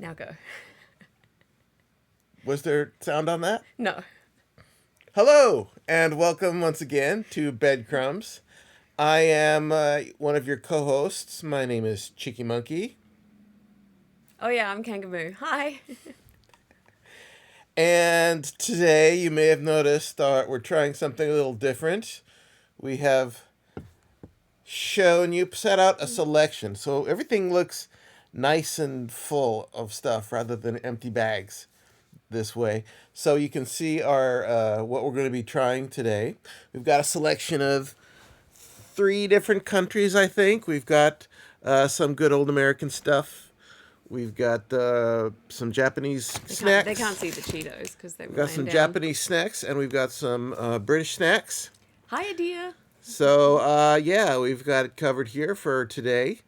Now go. Was there sound on that? No. Hello, and welcome once again to Bed Crumbs. I am one of your co-hosts. My name is Cheeky Monkey. Oh yeah, I'm Kangaroo. Hi. And today you may have noticed we're trying something a little different. We have set out a selection. So everything looks nice and full of stuff rather than empty bags this way. So you can see our what we're going to be trying today. We've got a selection of 3 different countries, I think. We've got some good old American stuff. We've got some Japanese snacks. They can't see the Cheetos because they're We've got some down. Japanese snacks, and we've got some British snacks. Hi, dear. So, yeah, we've got it covered here for today.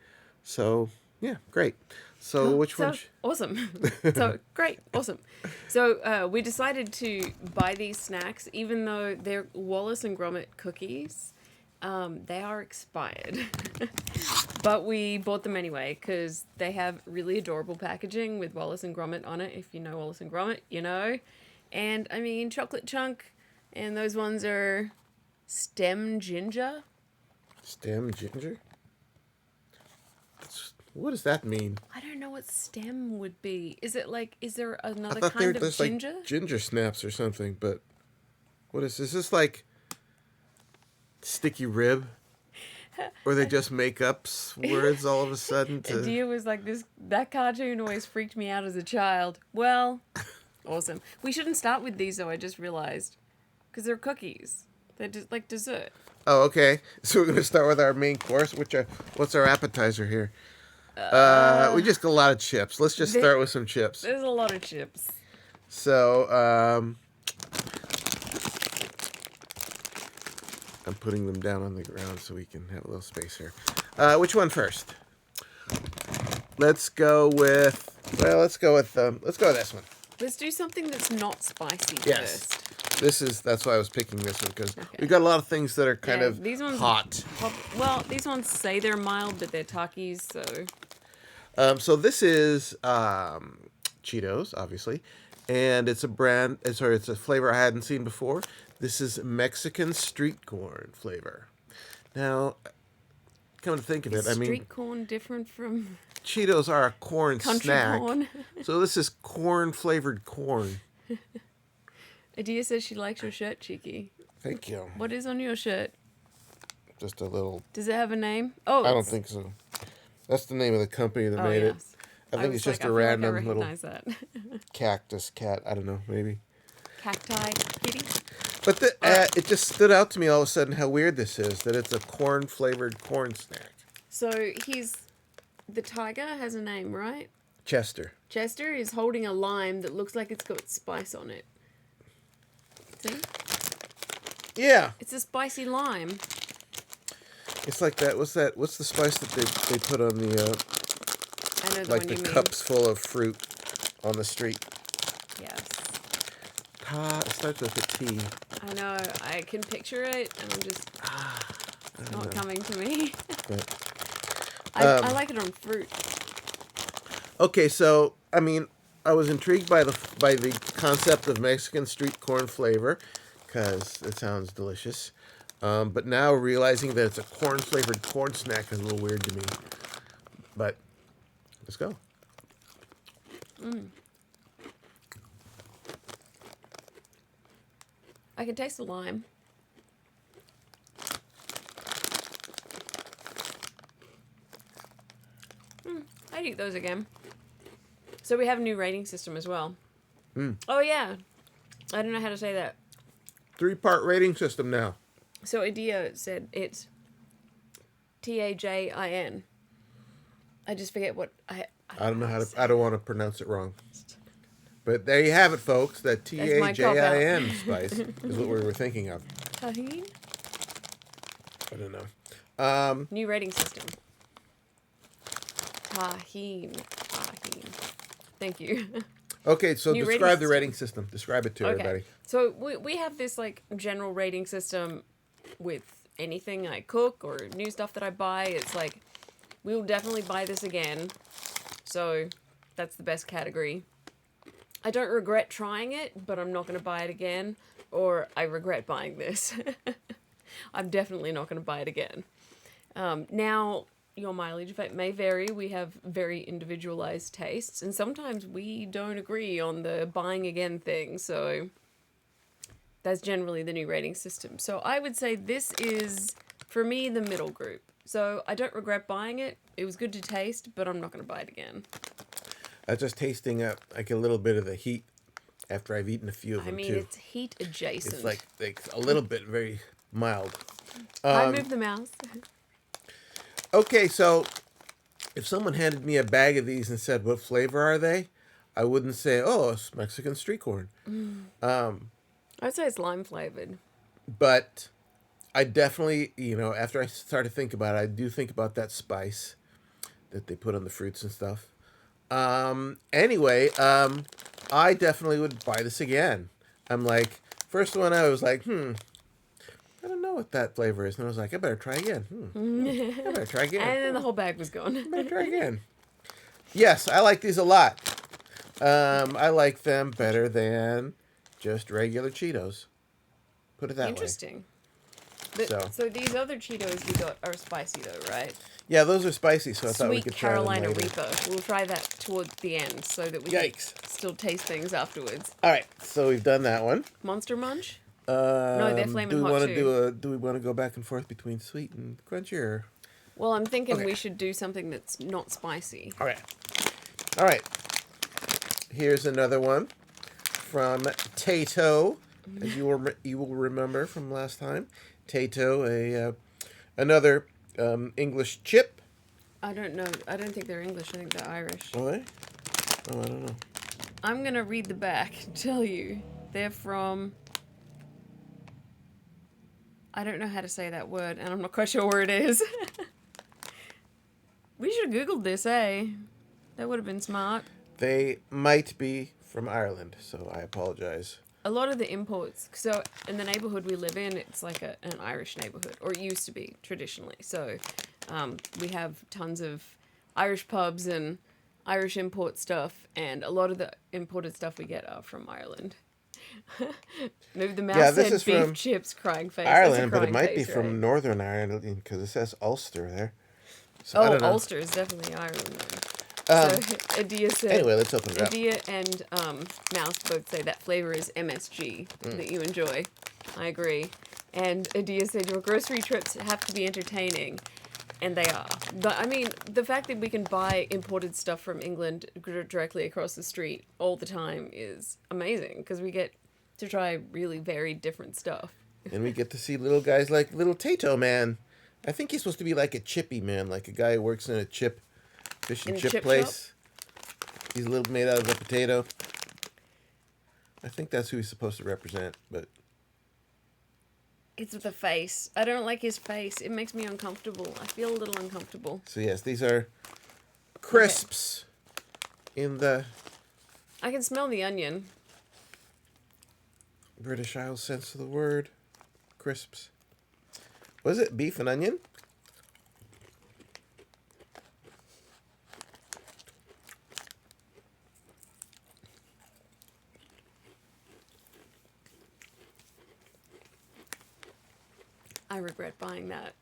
So, yeah, great. So, which one? Awesome. So, great. Awesome. So, we decided to buy these snacks, even though they're Wallace and Gromit cookies. They are expired. But we bought them anyway because they have really adorable packaging with Wallace and Gromit on it. If you know Wallace and Gromit, you know. And, I mean, chocolate chunk. And those ones are stem ginger. Stem ginger? What does that mean? I don't know what stem would be. Is it like, is there another I thought kind of there's ginger? like ginger snaps or something, but what is this? Is this like sticky rib? Or they just make up words all of a sudden to... Dia was like, that cartoon always freaked me out as a child. Well, awesome. We shouldn't start with these though, I just realized. Because they're cookies. They're just like dessert. Oh, okay. So we're going to start with our main course. What's our appetizer here? We just got a lot of chips. Let's just start with some chips. There's a lot of chips. So, I'm putting them down on the ground so we can have a little space here. Which one first? Let's go with this one. Let's do something that's not spicy Yes. first. That's why I was picking this one, because Okay. we've got a lot of things that are kind Yeah, of these ones- hot. Well, these ones say they're mild, but they're Takis, so... So this is Cheetos, obviously, and it's a flavor I hadn't seen before. This is Mexican street corn flavor. Now, come to think of it, I mean, street corn different from Cheetos are a corn country snack, corn? so this is corn-flavored corn. Adia says she likes your shirt, Cheeky. Thank you. What is on your shirt? Just a little... Does it have a name? Oh, I don't think so. That's the name of the company that made it. I think it's just a random little that. cactus cat. I don't know, maybe. Cacti kitty. But it just stood out to me all of a sudden how weird this is, that it's a corn-flavored corn snack. So the tiger has a name, right? Chester. Chester is holding a lime that looks like it's got spice on it. See? Yeah. It's a spicy lime. It's like that. What's the spice that they put on the I know the like one the you mean. cups full of fruit on the street? Yes. It starts with a T. I know. I can picture it, and I'm just it's not coming to me. But, I like it on fruit. okay, so I mean, I was intrigued by the concept of Mexican street corn flavor because it sounds delicious. But now realizing that it's a corn-flavored corn snack is a little weird to me. But let's go. I can taste the lime. I'd eat those again. So we have a new rating system as well. Oh yeah. I don't know how to say that. 3-part rating system now. So Adia said it's TAJIN. I just forget what I don't know how to. I don't want to pronounce it wrong. But there you have it, folks. That TAJIN spice is what we were thinking of. Tahini? I don't know. New rating system. Tahine. Thank you. Okay, so New describe rating the rating system. Describe it to everybody. So we have this like general rating system with anything I cook or new stuff that I buy. It's like, we'll definitely buy this again. So That's the best category. I don't regret trying it, but I'm not going to buy it again. Or I regret buying this. I'm definitely not going to buy it again. Now, your mileage may vary. We have very individualized tastes, and sometimes we don't agree on the buying again thing. So that's generally the new rating system. So I would say this is, for me, the middle group. So I don't regret buying it. It was good to taste, but I'm not going to buy it again. Just tasting like a little bit of the heat after I've eaten a few of them, too. It's heat adjacent. It's like a little bit very mild. I moved the mouse. Okay, so if someone handed me a bag of these and said, what flavor are they? I wouldn't say, oh, it's Mexican street corn. I'd say it's lime flavored. But I definitely, after I start to think about it, I do think about that spice that they put on the fruits and stuff. Anyway, I definitely would buy this again. I'm like, first one I was like, I don't know what that flavor is. And I was like, I better try again. I better try again. And then the whole bag was gone. I better try again. Yes, I like these a lot. I like them better than just regular Cheetos. Put it that Interesting. way. So these other Cheetos we got are spicy though, right? Yeah, those are spicy, so I thought we Sweet could try Carolina them later. Reaper. We'll try that towards the end so that we can still taste things afterwards. All right, so we've done that one. Monster Munch? No, they're flaming hot too. Do we want to go back and forth between sweet and crunchy? Or? Well, I'm thinking we should do something that's not spicy. All right. Here's another one from Tato, as you will remember from last time. Tato, another English chip. I don't know. I don't think they're English. I think they're Irish. Are they? Oh, I don't know. I'm going to read the back and tell you. They're from... I don't know how to say that word, and I'm not quite sure where it is. We should have Googled this, eh? That would have been smart. They might be from Ireland, so I apologize. A lot of the imports, so in the neighborhood we live in, it's like an Irish neighborhood, or it used to be traditionally. So we have tons of Irish pubs and Irish import stuff, and a lot of the imported stuff we get are from Ireland. Maybe the mouse this said is beef from chips, crying face. Ireland, but it crying might be face, from right? Northern Ireland because it says Ulster there. So I don't know. Ulster is definitely Ireland. So Adia said. Anyway, let's open it up. Adia and Mouse both say that flavor is MSG that you enjoy. I agree. And Adia said your grocery trips have to be entertaining, and they are. But I mean, the fact that we can buy imported stuff from England directly across the street all the time is amazing because we get to try really very different stuff. And we get to see little guys like little Tato Man. I think he's supposed to be like a chippy man, like a guy who works in a fish and chip place. He's a little made out of a potato. I think that's who he's supposed to represent, but... It's with the face. I don't like his face. It makes me uncomfortable. I feel a little uncomfortable. So yes, these are crisps in the... I can smell the onion. British Isles sense of the word. Crisps. Was it beef and onion? I regret buying that.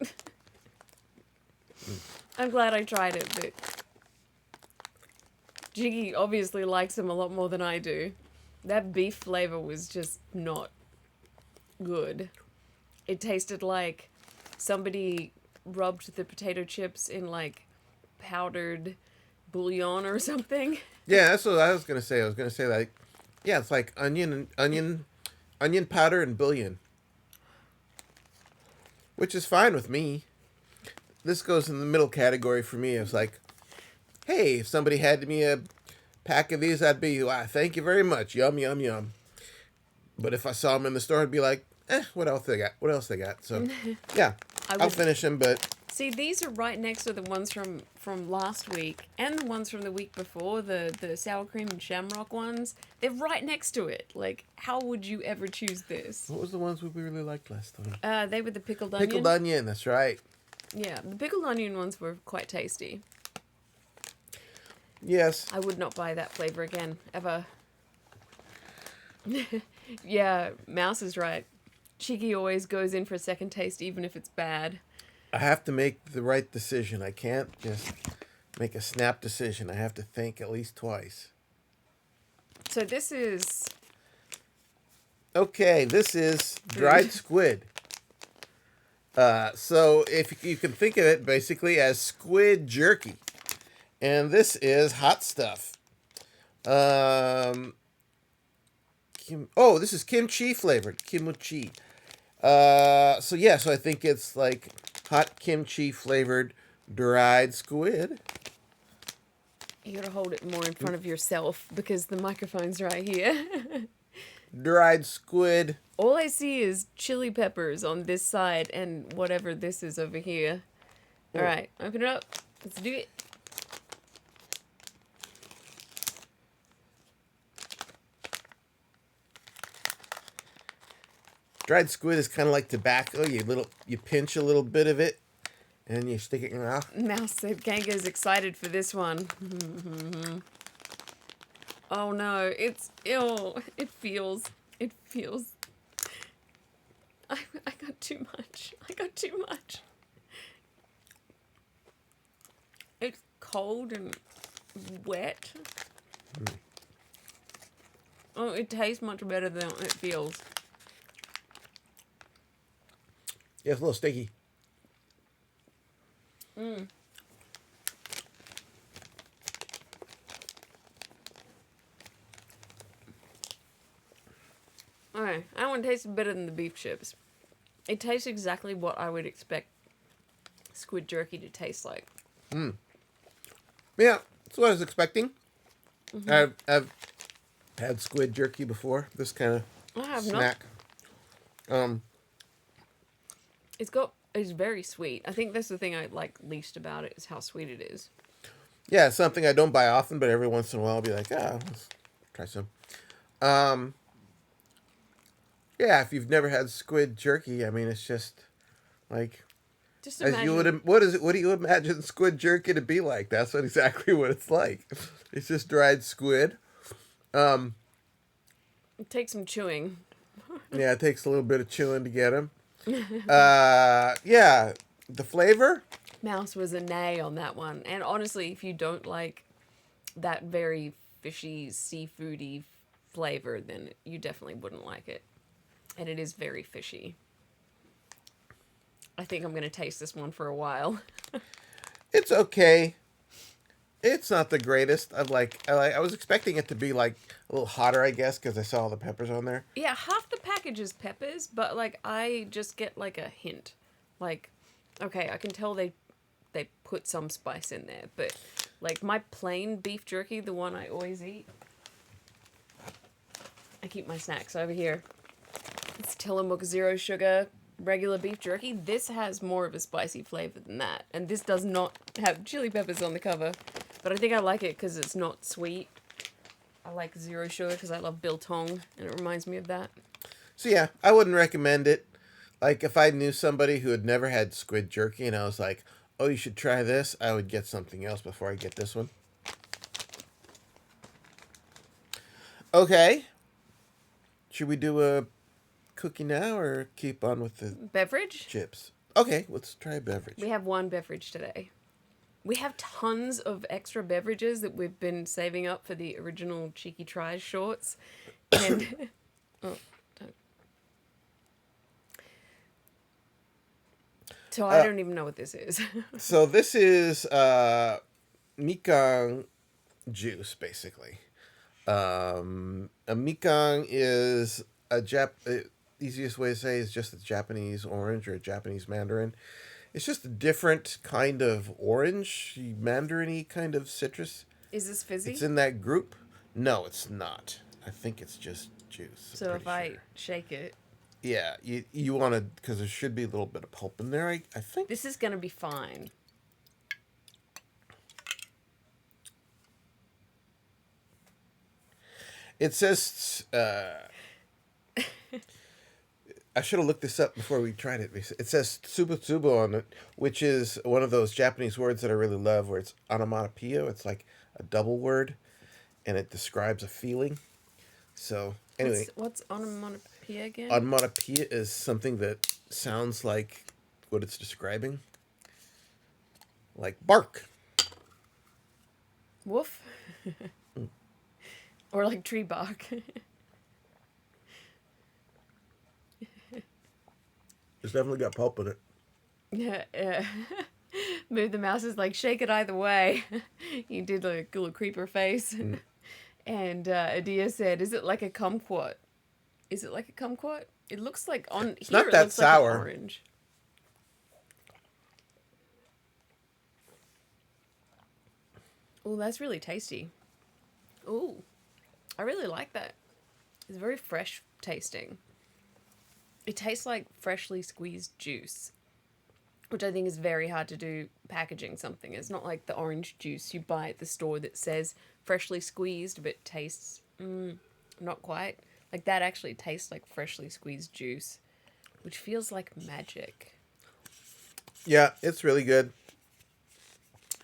I'm glad I tried it, but Jiggy obviously likes them a lot more than I do. That beef flavor was just not good. It tasted like somebody rubbed the potato chips in like powdered bouillon or something. Yeah, that's what I was gonna say. I was gonna say like, yeah, it's like onion powder and bouillon, which is fine with me. This goes in the middle category for me. It's like, hey, if somebody handed me a pack of these, I'd be, wow, thank you very much, yum yum yum. But if I saw them in the store, I'd be like, what else they got? What else they got? So, yeah, I'll finish them, but... See, these are right next to the ones from last week and the ones from the week before, the sour cream and shamrock ones. They're right next to it. Like, how would you ever choose this? What was the ones we really liked last time? They were the pickled onion. Pickled onion, that's right. Yeah, the pickled onion ones were quite tasty. Yes. I would not buy that flavor again, ever. Yeah, Mouse is right. Cheeky always goes in for a second taste, even if it's bad. I have to make the right decision. I can't just make a snap decision. I have to think at least twice. So this is Okay, this is food. dried squid. So if you can think of it basically as squid jerky, and this is hot stuff. This is kimchi flavored kimchi. So I think it's like hot kimchi flavored dried squid. You gotta hold it more in front of yourself because the microphone's right here. Dried squid. All I see is chili peppers on this side and whatever this is over here. All right, open it up. Let's do it. Dried squid is kind of like tobacco. You pinch a little bit of it, and you stick it in your mouth. Mouse said Kanga's excited for this one. Oh no, it's ill. It feels. I got too much. It's cold and wet. Oh, it tastes much better than it feels. Yeah, it's a little sticky. Okay, that one tastes better than the beef chips. It tastes exactly what I would expect squid jerky to taste like. Yeah, that's what I was expecting. I've had squid jerky before. This kind of I have not. snack. It's very sweet. I think that's the thing I like least about it is how sweet it is. Yeah, it's something I don't buy often, but every once in a while I'll be like, let's try some. Yeah, if you've never had squid jerky, I mean, it's just like Just as you imagine. would. What is it? What do you imagine squid jerky to be like? That's exactly what it's like. It's just dried squid. Take some chewing. Yeah, it takes a little bit of chewing to get them. Yeah, the flavor. Mouse was a nay on that one. And honestly, if you don't like that very fishy, seafoody flavor, then you definitely wouldn't like it. And it is very fishy. I think I'm going to taste this one for a while. It's okay. It's not the greatest. I was expecting it to be like a little hotter, I guess, because I saw all the peppers on there. Yeah, half the package is peppers, but like I just get like a hint. Like, okay, I can tell they put some spice in there, but like my plain beef jerky, the one I always eat. I keep my snacks over here. It's Tillamook zero sugar regular beef jerky. This has more of a spicy flavor than that, and this does not have chili peppers on the cover. But I think I like it because it's not sweet. I like zero sugar because I love biltong, and it reminds me of that. So yeah, I wouldn't recommend it. Like if I knew somebody who had never had squid jerky and I was like, "Oh, you should try this," I would get something else before I get this one. Okay. Should we do a cookie now or keep on with the Beverage? chips? Okay, let's try a beverage. We have one beverage today. We have tons of extra beverages that we've been saving up for the original Cheeky Tries shorts. And oh, don't. So I don't even know what this is. So this is Mikang juice, basically. A Mikang is easiest way to say is just a Japanese orange or a Japanese mandarin. It's just a different kind of orange, mandarin-y kind of citrus. Is this fizzy? It's in that group. No, it's not. I think it's just juice. So if I shake it, yeah, you want to, because there should be a little bit of pulp in there. I think this is gonna be fine. it says I should have looked this up before we tried it. It says tsubu tsubu on it, which is one of those Japanese words that I really love, where it's onomatopoeia. It's like a double word, and it describes a feeling. So anyway, What's onomatopoeia again? onomatopoeia is something that sounds like what it's describing, like bark. Woof. Or like tree bark. It's definitely got pulp in it. Yeah. Move the mouse is like shake it either way. You did like a little creeper face. And Adia said, "Is it like a kumquat? Is it like a kumquat? It looks like on It's here. not It that looks like an sour. orange. Oh, that's really tasty. Oh, I really like that. It's very fresh tasting. It tastes like freshly squeezed juice, which I think is very hard to do packaging something. It's not like the orange juice you buy at the store that says freshly squeezed but tastes not quite. Like that actually tastes like freshly squeezed juice, which feels like magic. Yeah, it's really good.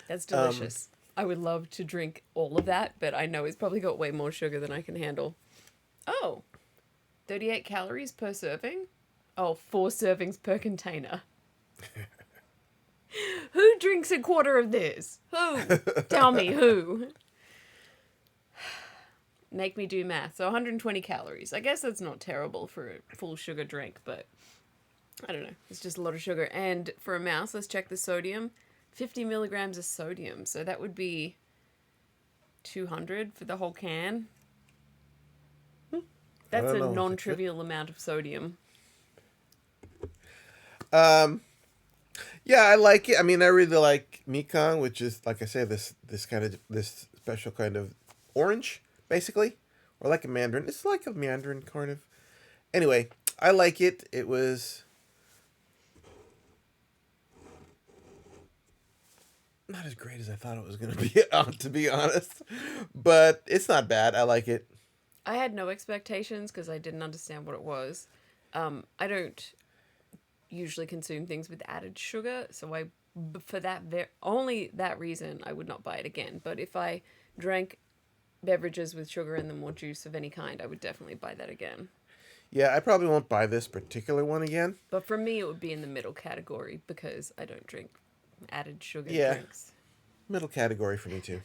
That's delicious. I would love to drink all of that, but I know it's probably got way more sugar than I can handle. Oh, 38 calories per serving? Oh, 4 servings per container. Who drinks a quarter of this? Who? Tell me who. Make me do math. So 120 calories. I guess that's not terrible for a full sugar drink, but I don't know. It's just a lot of sugar. And for a mouse, let's check the sodium. 50 milligrams of sodium. So that would be 200 for the whole can. That's a non-trivial amount of sodium. Yeah, I like it. I mean, I really like Mekong, which is like I say, this special kind of orange, basically, or like a mandarin. It's like a mandarin kind of. Anyway, I like it. It was not as great as I thought it was going to be, to be honest, but it's not bad. I like it. I had no expectations because I didn't understand what it was. I don't usually consume things with added sugar, so for that only that reason I would not buy it again. But if I drank beverages with sugar in them or juice of any kind, I would definitely buy that again. Yeah, I probably won't buy this particular one again. But for me, it would be in the middle category because I don't drink added sugar drinks. Middle category for me too.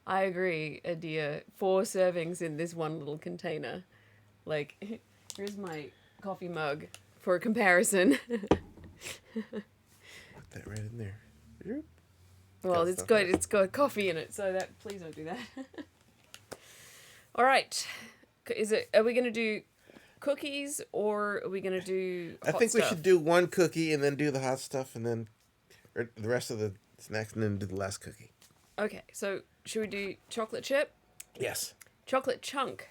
I agree, Adia. 4 servings in this one little container. Like, here's my coffee mug for comparison. Put that right in there. Well, it's got coffee in it, so that please don't do that. All right. Are we going to do cookies or are we going to do hot I think stuff? we should do one cookie and then do the hot stuff and then the rest of the snacks and then do the last cookie. Okay, so should we do chocolate chip? Yes. Chocolate chunk.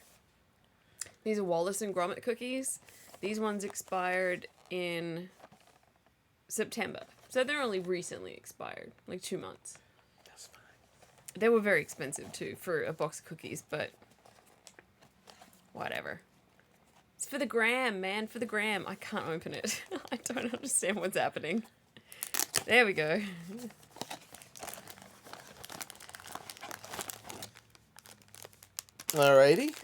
These are Wallace and Gromit cookies. These ones expired in September. So they're only recently expired, like 2 months. That's fine. They were very expensive too for a box of cookies, but whatever. It's for the gram, man, for the gram. I can't open it. I don't understand what's happening. There we go. Alrighty.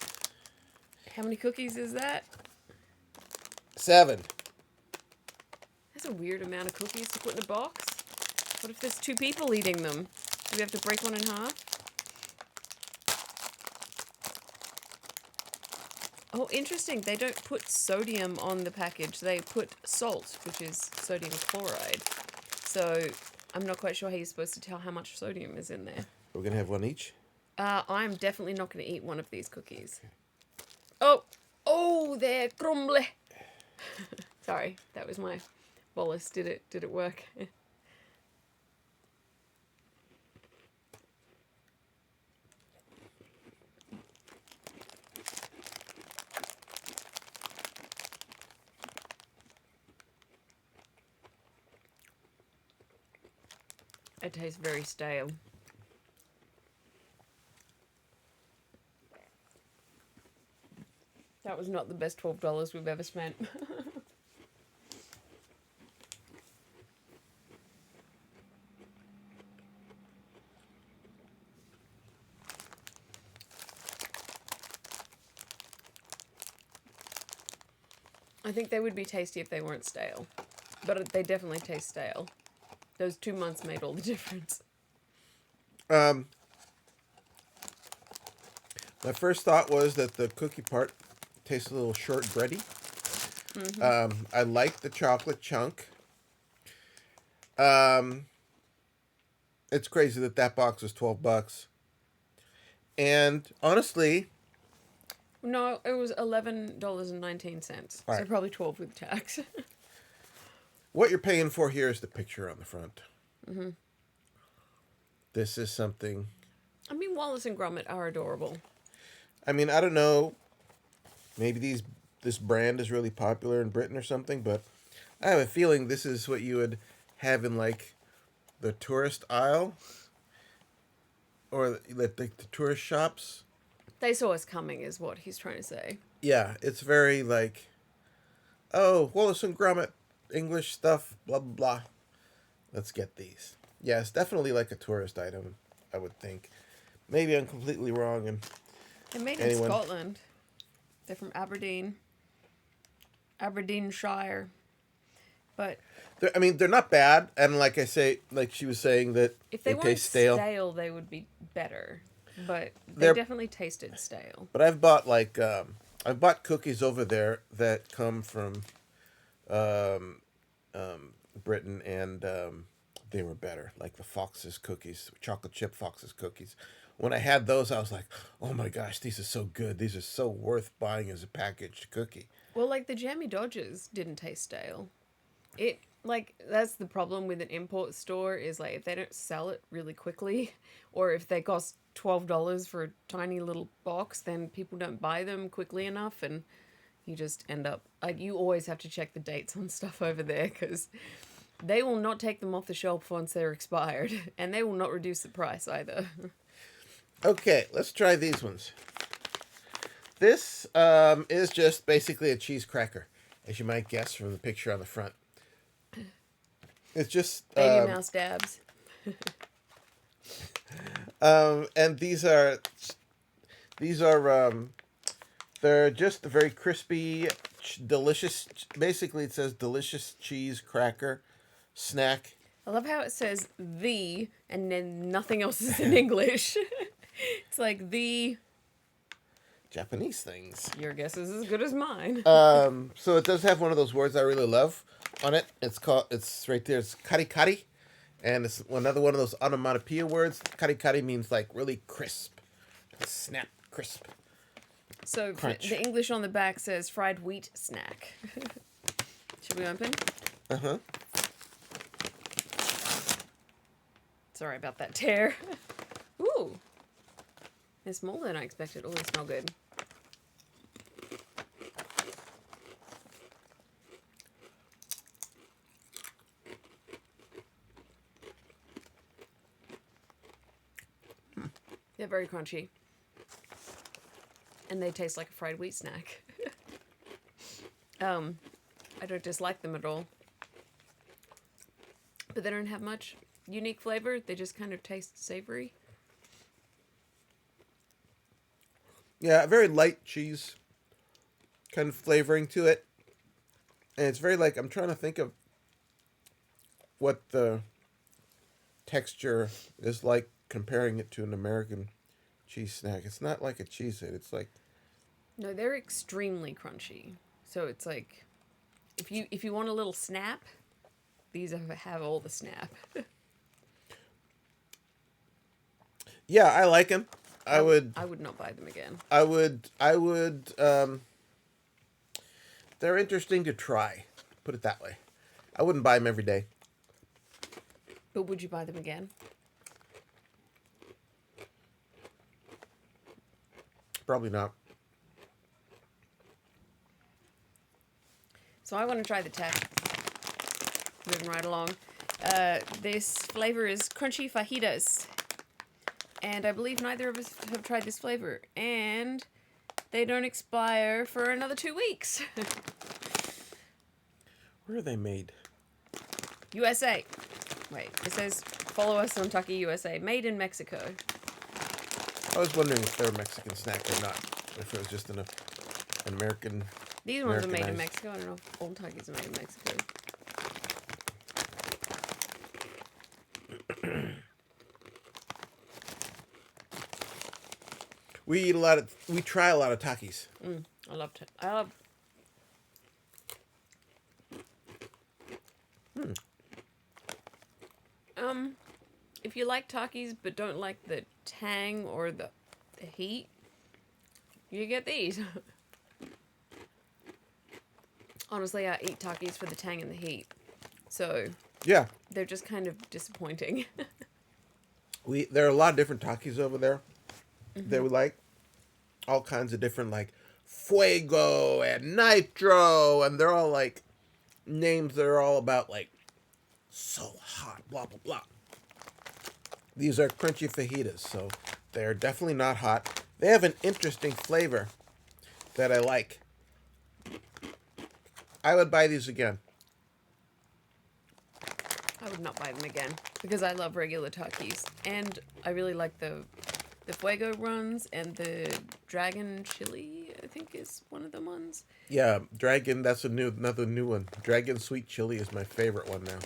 How many cookies is that? 7. That's a weird amount of cookies to put in a box. What if there's 2 people eating them? Do we have to break one in half? Oh, interesting. They don't put sodium on the package. They put salt, which is sodium chloride. So I'm not quite sure how you're supposed to tell how much sodium is in there. We're going to have one each? I'm definitely not going to eat one of these cookies. Oh, they're crumble. Sorry, that was my Wallace. Did it work? It tastes very stale. That was not the best $12 we've ever spent. I think they would be tasty if they weren't stale. But they definitely taste stale. Those 2 months made all the difference. My first thought was that the cookie part tastes a little short bready. I like the chocolate chunk. It's crazy that that box was $12. And honestly, No, it was $11.19. So Right. probably 12 with tax. what you're paying for here is the picture on the front. This is something. I mean, Wallace and Gromit are adorable. I mean, I don't know. Maybe this brand is really popular in Britain or something, but I have a feeling this is what you would have in like the tourist aisle or the tourist shops. They saw us coming, is what he's trying to say. Yeah, it's very like, oh, Wallace and Gromit, English stuff, blah blah blah. Let's get these. Yeah, it's definitely like a tourist item, I would think. Maybe I'm completely wrong, and They're made Anyone- in Scotland. They're from Aberdeenshire. But I mean, they're not bad. And like I say, like she was saying that if they weren't taste stale. they would be better. But they They're- definitely tasted stale. But I've bought like I've bought cookies over there that come from Britain, and they were better. Like the Fox's cookies, chocolate chip Fox's cookies. When I had those, I was like, "Oh my gosh, these are so good! These are so worth buying as a packaged cookie." Well, like the Jammy Dodgers didn't taste stale. It like that's the problem with an import store is like if they don't sell it really quickly, or if they cost $12 for a tiny little box, then people don't buy them quickly enough, and you just end up like you always have to check the dates on stuff over there because they will not take them off the shelf once they're expired, and they will not reduce the price either. Okay, let's try these ones. This is just basically a cheese cracker, as you might guess from the picture on the front. It's just Baby mouse dabs. and these are they're just a very crispy, delicious. Basically, it says delicious cheese cracker snack. I love how it says the and then nothing else is in English. It's like the. Japanese things. Your guess is as good as mine. So it does have one of those words I really love on it. It's right there. It's kari kari, and it's another one of those onomatopoeia words. Kari kari means like really crisp, snap, crisp. So Crunch. the English on the back says fried wheat snack. Should we open? Uh-huh. Sorry about that tear. Ooh. They're smaller than I expected. Oh, they smell good. They're very crunchy. And they taste like a fried wheat snack. I don't dislike them at all. But they don't have much unique flavor. They just kind of taste savory. Yeah, a very light cheese kind of flavoring to it. And it's very like, I'm trying to think of what the texture is like comparing it to an American cheese snack. It's not like a cheese hit. It's like, No, they're extremely crunchy. So it's like if you want a little snap, these have all the snap. yeah, I like them. I would not buy them again. They're interesting to try. Put it that way. I wouldn't buy them every day. But would you buy them again? Probably not. So I want to try the tech. Moving right along. This flavor is crunchy fajitas. And I believe neither of us have tried this flavor. And they don't expire for another 2 weeks. Where are they made? USA. Wait, it says follow us on Tucky USA. Made in Mexico. I was wondering if they're a Mexican snack or not. If it was just an American These ones are made in Americanized. Mexico. I don't know if all Takis are made in Mexico. We try a lot of Takis. I love it. I love. If you like Takis but don't like the tang or the heat, you get these. Honestly, I eat Takis for the tang and the heat. So Yeah, they're just kind of disappointing. there are a lot of different Takis over there that we like. All kinds of different, like Fuego and Nitro, and they're all like names that are all about like so hot, blah blah blah. These are crunchy fajitas, so they're definitely not hot. They have an interesting flavor that I like. I would buy these again. I would not buy them again because I love regular Takis. And I really like the Fuego runs and the Dragon Chili, I think is one of the ones. Yeah, Dragon, that's another new one. Dragon Sweet Chili is my favorite one now.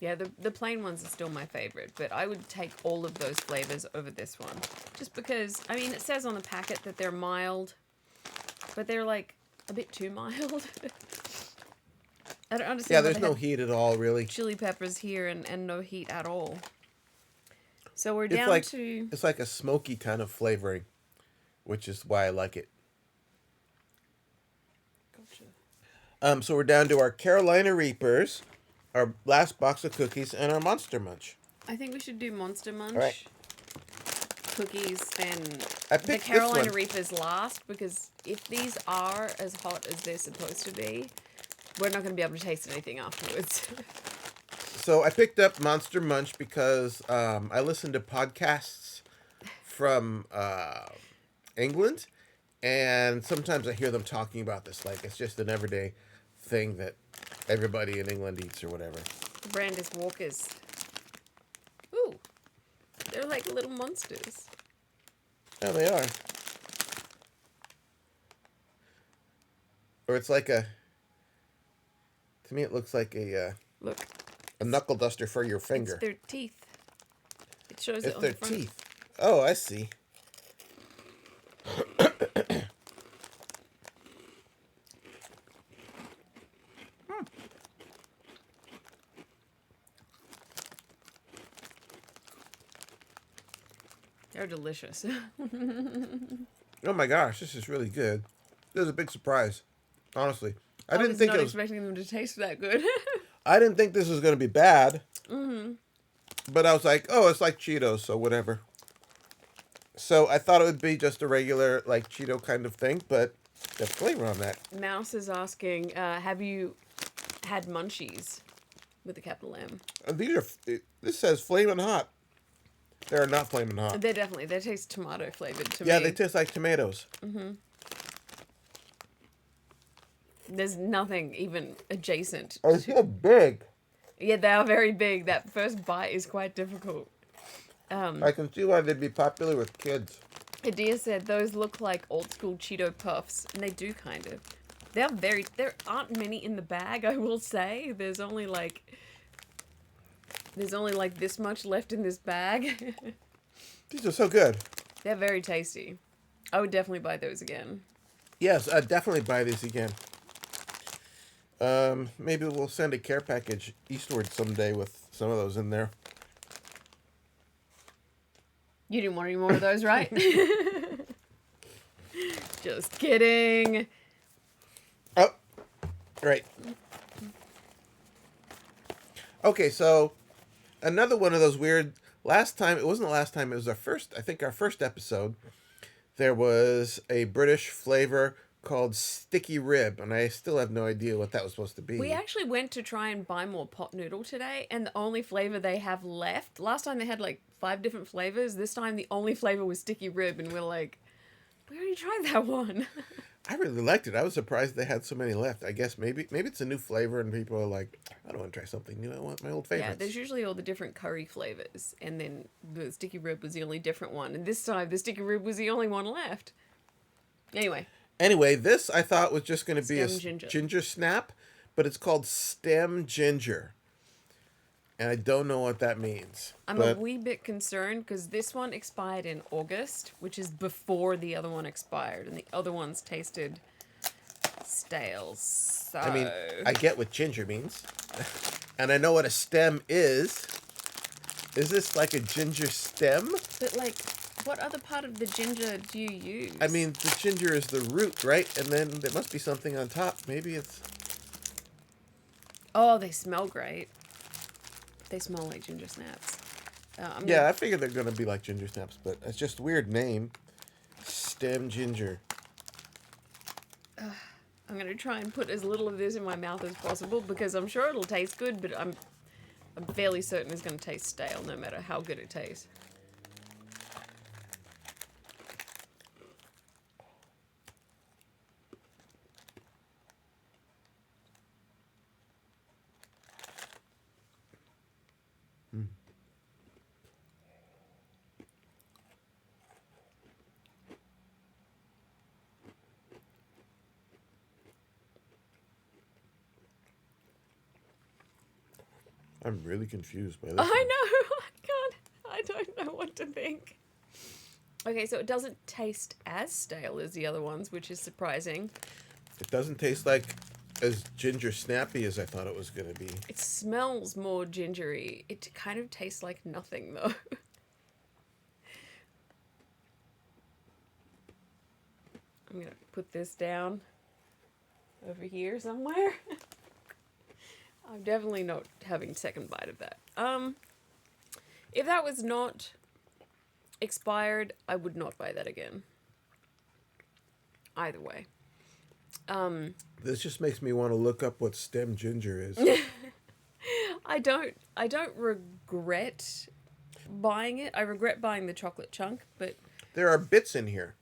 Yeah, the plain ones are still my favorite, but I would take all of those flavors over this one. Just because, I mean, it says on the packet that they're mild, but they're like a bit too mild. I don't understand. Yeah, why there's they no have heat at all, really. chili peppers here and no heat at all. So we're It's down like to... it's like a smoky kind of flavoring, which is why I like it. Gotcha. So we're down to our Carolina Reapers, our last box of cookies, and our Monster Munch. I think we should do Monster Munch. All right. Cookies, then I the picked Carolina this one. Reapers last, because if these are as hot as they're supposed to be, we're not going to be able to taste anything afterwards. So I picked up Monster Munch because I listen to podcasts from England, and sometimes I hear them talking about this like it's just an everyday thing that everybody in England eats or whatever. The brand is Walkers. Ooh, they're like little monsters. Yeah, they are. Or it's like to me it looks like a Look, knuckle duster for your it's finger. their teeth. It shows it It's on their the front. teeth. Oh, I see. They're delicious. Oh my gosh, this is really good. This is a big surprise, honestly. I I didn't was think not it was. expecting them to taste that good. I didn't think this was going to be bad. But I was like, oh, it's like Cheetos, so whatever. So I thought it would be just a regular like Cheeto kind of thing, but the flavor on that. Mouse is asking, have you had munchies with a capital M? These are. This says flaming hot. They're not flaming hot. They taste tomato flavored to Yeah, me. they taste like tomatoes. There's nothing even adjacent. Oh, it's so big. Yeah, they are very big. That first bite is quite difficult. I can see why they'd be popular with kids. Adia said those look like old school Cheeto puffs, and they do kind of. There aren't many in the bag, I will say. There's only like this much left in this bag. These are so good. They're very tasty. I would definitely buy those again. Yes, I'd definitely buy these again. Maybe we'll send a care package eastward someday with some of those in there. You didn't want any more of those, right? Just kidding. Oh, right. Okay, so another one of those weird. Last time, it wasn't the last time. It was our first episode. There was a British flavor called sticky rib, and I still have no idea what that was supposed to be. We actually went to try and buy more pot noodle today, and the only flavor they have left, last time they had like 5 different flavors, this time the only flavor was sticky rib, and we're like, we already tried that one. I really liked it. I was surprised they had so many left. I guess maybe it's a new flavor, and people are like, I don't want to try something new. I want my old favorites. Yeah, there's usually all the different curry flavors, and then the sticky rib was the only different one, and this time the sticky rib was the only one left. Anyway. Anyway, this I thought was just going to be a Stem ginger. ginger snap, but it's called stem ginger. And I don't know what that means. I'm a But wee bit concerned because this one expired in August, which is before the other one expired, and the other ones tasted stale. So I mean, I get what ginger means. And I know what a stem is. Is this like a ginger stem? but like, what other part of the ginger do you use? I mean, the ginger is the root, right? And then there must be something on top. Maybe it's... oh, they smell great. They smell like ginger snaps. Yeah, I figured they're going to be like ginger snaps, but it's just a weird name. Stem ginger. I'm gonna try and put as little of this in my mouth as possible because I'm sure it'll taste good, but I'm fairly certain it's gonna taste stale no matter how good it tastes. I'm really confused by this. I one. know. I don't know what to think. Okay, so it doesn't taste as stale as the other ones, which is surprising. It doesn't taste like as ginger snappy as I thought it was going to be. It smells more gingery. It kind of tastes like nothing, though. I'm gonna put this down over here somewhere. I'm definitely not having second bite of that. If that was not expired, I would not buy that again. Either way. This just makes me want to look up what stem ginger is. I don't regret buying it. I regret buying the chocolate chunk, but There are bits in here.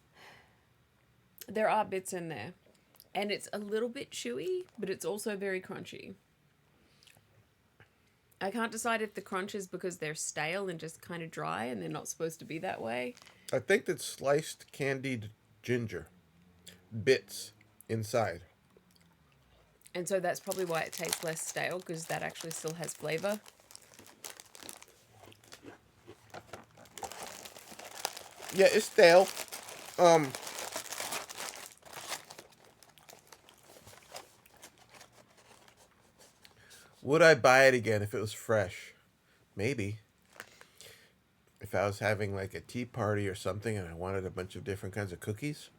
there are bits in there. And it's a little bit chewy, but it's also very crunchy. I can't decide if the crunch is because they're stale and just kind of dry and they're not supposed to be that way. I think that's sliced candied ginger. Bits inside. And so that's probably why it tastes less stale, because that actually still has flavor. Yeah, it's stale. Would I buy it again if it was fresh? Maybe. If I was having like a tea party or something and I wanted a bunch of different kinds of cookies,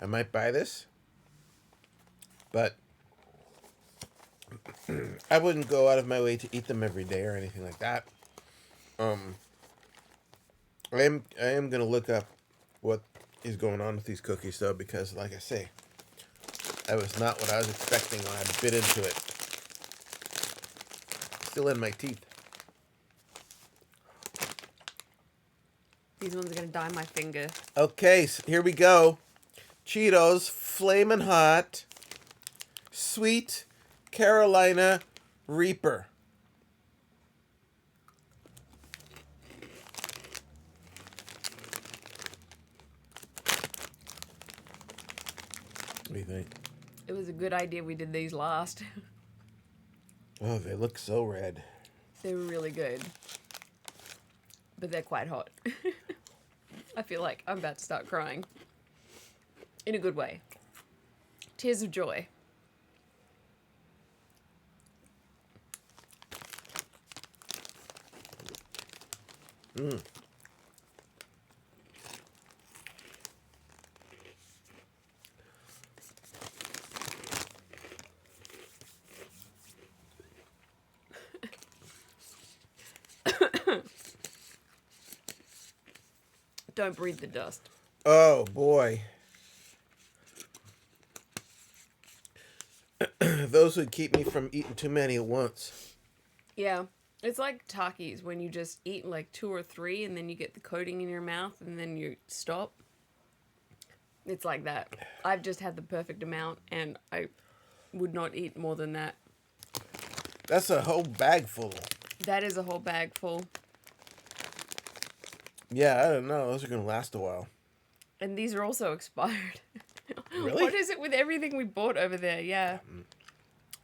I might buy this. But I wouldn't go out of my way to eat them every day or anything like that. I am gonna look up what is going on with these cookies though, because like I say, that was not what I was expecting when I bit into it. Still in my teeth. These ones are going to dye my finger. Okay, so here we go. Cheetos, Flamin' Hot, Sweet Carolina Reaper. What do you think? It was a good idea we did these last. Oh, they look so red. They're really good. But they're quite hot. I feel like I'm about to start crying. In a good way. Tears of joy. Mm. Don't breathe the dust. Oh, boy. Those would keep me from eating too many at once. Yeah. It's like Takis when you just eat like 2 or 3 and then you get the coating in your mouth and then you stop. It's like that. I've just had the perfect amount and I would not eat more than that. That's a whole bag full. That is a whole bag full. Yeah, I don't know. Those are going to last a while. And these are also expired. Really? What is it with everything we bought over there? Yeah.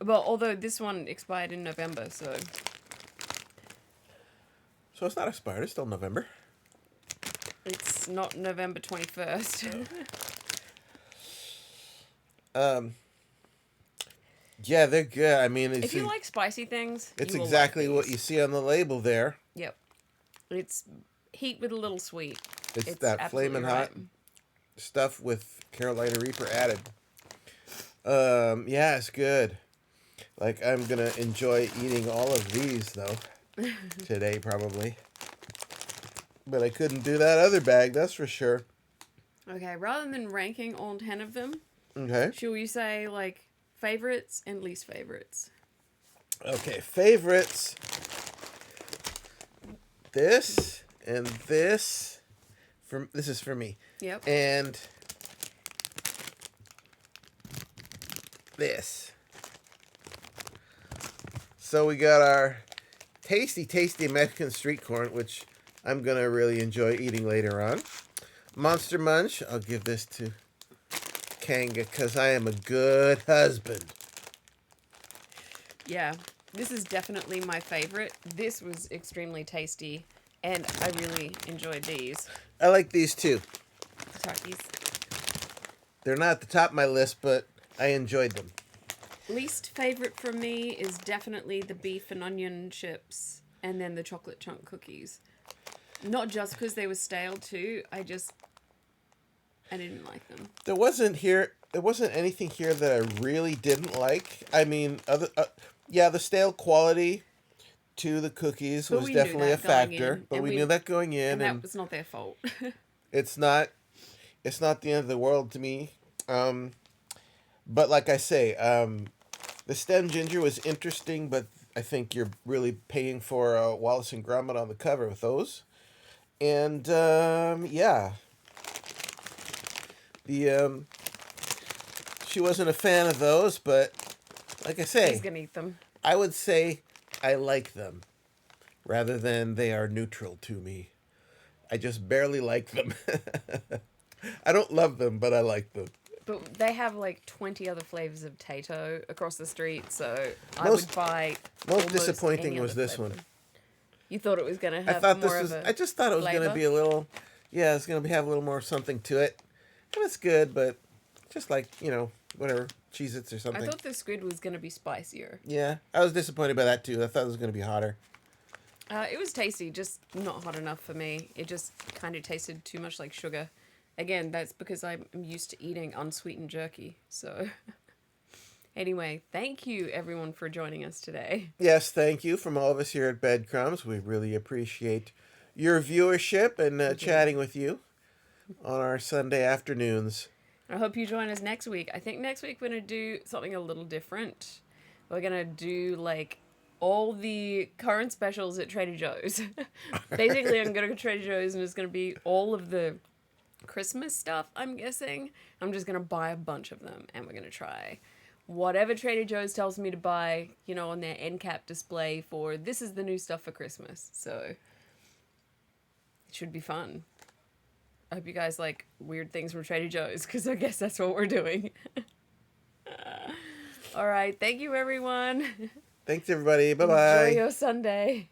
Well, although this one expired in November, so So it's not expired. It's still November. it's not November 21st. Yeah, they're good. I mean, If you like spicy things, it's you will exactly like what these. you see on the label there. Yep. It's heat with a little sweet. It's that absolutely flaming hot right. stuff with Carolina Reaper added. Yeah, it's good. Like, I'm gonna enjoy eating all of these though today probably. But I couldn't do that other bag, that's for sure. Okay, rather than ranking all 10 of them, Okay. should we say, like, favorites and least favorites? Okay, favorites. This and this. This is for me. Yep. And this. So we got our tasty, tasty Mexican street corn, which I'm going to really enjoy eating later on. Monster Munch. I'll give this to Kanga because I am a good husband. Yeah, this is definitely my favorite. This was extremely tasty, and I really enjoyed these. I like these too. Takis. They're not at the top of my list, but I enjoyed them. Least favorite for me is definitely the beef and onion chips, and then the chocolate chunk cookies. Not just because they were stale too. I didn't like them. There wasn't anything here that I really didn't like. I mean, the stale quality to the cookies But was we knew definitely a that going factor. in, But and we we- knew that going in, And that and was not their fault. it's not the end of the world to me. But like I say, the stem ginger was interesting, but I think you're really paying for Wallace and Gromit on the cover with those. And yeah, she wasn't a fan of those, but like I say, He's gonna eat them. I would say I like them rather than they are neutral to me. I just barely like them. I don't love them, but I like them. But they have like 20 other flavors of Tato across the street, so I Most- would buy. Most almost disappointing any was other this flavor. one. You thought it was gonna have I thought more this was. of a. I just thought it was going to flavor? be a little. Yeah, it's going to have a little more something to it. And it's good, but just like, whatever, Cheez-Its or I something. thought the squid was gonna be spicier. Yeah, I was disappointed by that too. I thought it was going to be hotter. It was tasty, just not hot enough for me. It just kind of tasted too much like sugar. Again, that's because I'm used to eating unsweetened jerky. So, anyway, thank you everyone for joining us today. Yes, thank you from all of us here at Bed Crumbs. We really appreciate your viewership and chatting with you on our Sunday afternoons. I hope you join us next week. I think next week we're going to do something a little different. We're going to do like all the current specials at Trader Joe's. Basically, I'm going to go to Trader Joe's and it's going to be all of the Christmas stuff, I'm guessing. I'm just going to buy a bunch of them and we're going to try whatever Trader Joe's tells me to buy, on their end cap display for this is the new stuff for Christmas. So it should be fun. I hope you guys like weird things from Trader Joe's because I guess that's what we're doing. All right. Thank you, everyone. Thanks, everybody. Bye-bye. Enjoy your Sunday.